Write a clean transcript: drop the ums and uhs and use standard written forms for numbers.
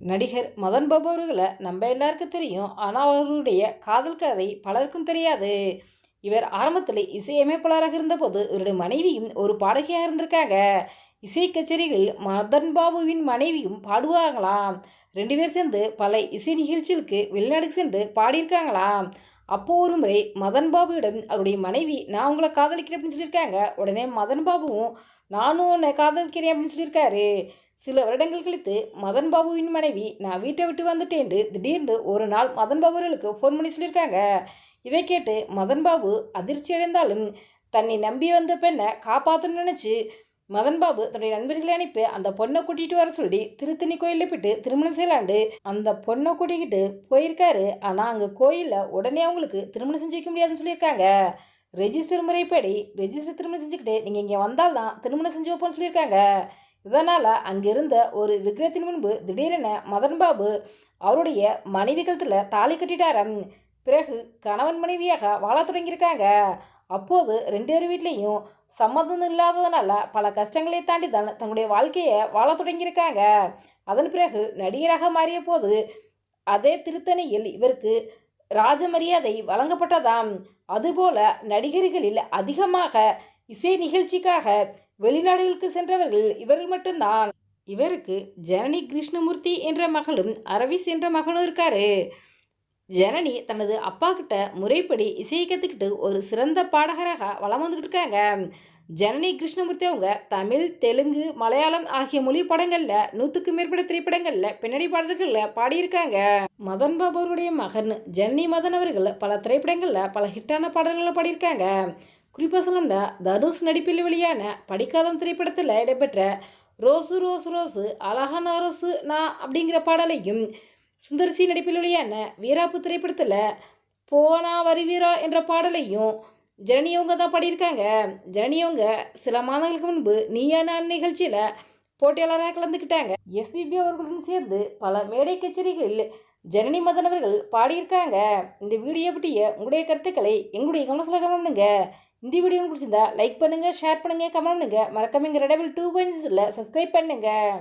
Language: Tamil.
நடிகர் மதன் பாபு அவர்களை நம்ம எல்லாருக்கும் தெரியும். ஆனால் அவருடைய காதல் கதை பலருக்கும் தெரியாது. இவர் ஆரம்பத்தில் இசையமைப்பாளராக இருந்தபோது இவருடைய மனைவியும் ஒரு பாடகியாக இருந்திருக்காங்க. இசை கச்சேரிகளில் மதன் பாபுவின் மனைவியும் பாடுவாங்களாம். 2 பேர் சேர்ந்து பல இசை நிகழ்ச்சிகளுக்கு வெளிநாடுக்கு சென்று பாடியிருக்காங்களாம். அப்போ ஒரு முறை மதன் பாபுவிடம் அவருடைய மனைவி நான் உங்களை காதலிக்கிறேன் அப்படின்னு சொல்லியிருக்காங்க. உடனே மதன் பாபுவும் நானும் உன்னை காதலிக்கிறேன் அப்படின்னு சொல்லியிருக்காரு. சில வருடங்கள் கழித்து மதன் பாபுவின் மனைவி நான் வீட்டை விட்டு வந்துட்டேன் திடீர்னு ஒரு நாள் மதன் பாபு அவர்களுக்கு ஃபோன் பண்ணி சொல்லியிருக்காங்க. இதை கேட்டு மதன் பாபு அதிர்ச்சி அடைந்தாலும் தன்னை நம்பி வந்த பெண்ணை காப்பாற்றணும்னு நினச்சி மதன் பாபு தன்னுடைய நண்பர்களை அனுப்பி அந்த பொண்ணை கூட்டிகிட்டு வர சொல்லி திருத்தணி கோயிலில் போயிட்டு திருமணம் செய்யலாண்டு அந்த பொண்ணை கூட்டிக்கிட்டு போயிருக்காரு. ஆனால் அங்கே கோயிலில் உடனே அவங்களுக்கு திருமணம் செஞ்சு வைக்க முடியாதுன்னு சொல்லியிருக்காங்க. ரெஜிஸ்டர் முறைப்படி ரெஜிஸ்டர் திருமணம் செஞ்சுக்கிட்டு நீங்கள் இங்கே வந்தால் தான் திருமணம் செஞ்சு வைப்போம்னு சொல்லியிருக்காங்க. இதனால் அங்கிருந்த ஒரு விக்கிரகத்தின் முன்பு திடீரென மதன் பாபு அவருடைய மனைவி கழுத்தில் தாலி கட்டிட்டாராம். பிறகு கணவன் மனைவியாக வாழ தொடங்கியிருக்காங்க. அப்போது 2 பேர் வீட்லேயும் சம்மதம் இல்லாததுனால பல கஷ்டங்களை தாண்டி தான் தன்னுடைய வாழ்க்கையை வாழ தொடங்கியிருக்காங்க. அதன் பிறகு நடிகராக மாறிய போது அதே திருத்தணியில் இவருக்கு ராஜ மரியாதை வழங்கப்பட்டதாம். அதுபோல நடிகர்களில் அதிகமாக இசை நிகழ்ச்சிக்காக வெளிநாடுகளுக்கு சென்றவர்கள் இவர்கள் மட்டும்தான். இவருக்கு ஜனனி கிருஷ்ணமூர்த்தி என்ற மகளும் அரவிஸ் என்ற மகனும் இருக்காரு. ஜனனி தனது அப்பா கிட்ட முறைப்படி இசையை கற்றுக்கிட்டு ஒரு சிறந்த பாடகராக வளம் வந்துக்கிட்டு இருக்காங்க. ஜனனி கிருஷ்ணமூர்த்தி அவங்க தமிழ், தெலுங்கு, மலையாளம் ஆகிய மொழி படங்களில் 100க்கும் மேற்பட்ட திரைப்படங்களில் பின்னணி பாடல்களில் பாடியிருக்காங்க. மதன் பாபு அவருடைய மகன் ஜன்னி மதன் அவர்கள் பல திரைப்படங்களில் பல ஹிட்டான பாடல்களை பாடியிருக்காங்க. குறிப்பாக சொல்லணும்னா தனுஷ் நடிப்பில் வெளியான படிக்காதம் திரைப்படத்தில் இடம்பெற்ற ரோசு ரோசு ரோசு அழகான ரோசு நான் அப்படிங்கிற பாடலையும், சுந்தர்சி நடிப்பில் வெளியான வீராப்பு திரைப்படத்தில் போனா வருவீரா என்ற பாடலையும் ஜனனியவங்க தான் பாடியிருக்காங்க. ஜனனியவங்க சில மாதங்களுக்கு முன்பு நீயா நான் நிகழ்ச்சியில் போட்டியாளராக கலந்துக்கிட்டாங்க. எஸ்பிபி அவர்களுடன் சேர்ந்து பல மேடை கச்சேரிகளில் ஜனனி மதன் அவர்கள் பாடியிருக்காங்க. இந்த வீடியோ பற்றிய உங்களுடைய கருத்துக்களை எங்களுடைய கவனத்தில் கமெண்ட் பண்ணுங்க. இந்த வீடியோ பிடிச்சிருந்தா லைக் பண்ணுங்கள், ஷேர் பண்ணுங்கள், கமெண்ட் பண்ணுங்கள். மறக்காம எங்கள் ரெடபிள் 2.6 சப்ஸ்கிரைப் பண்ணுங்கள்.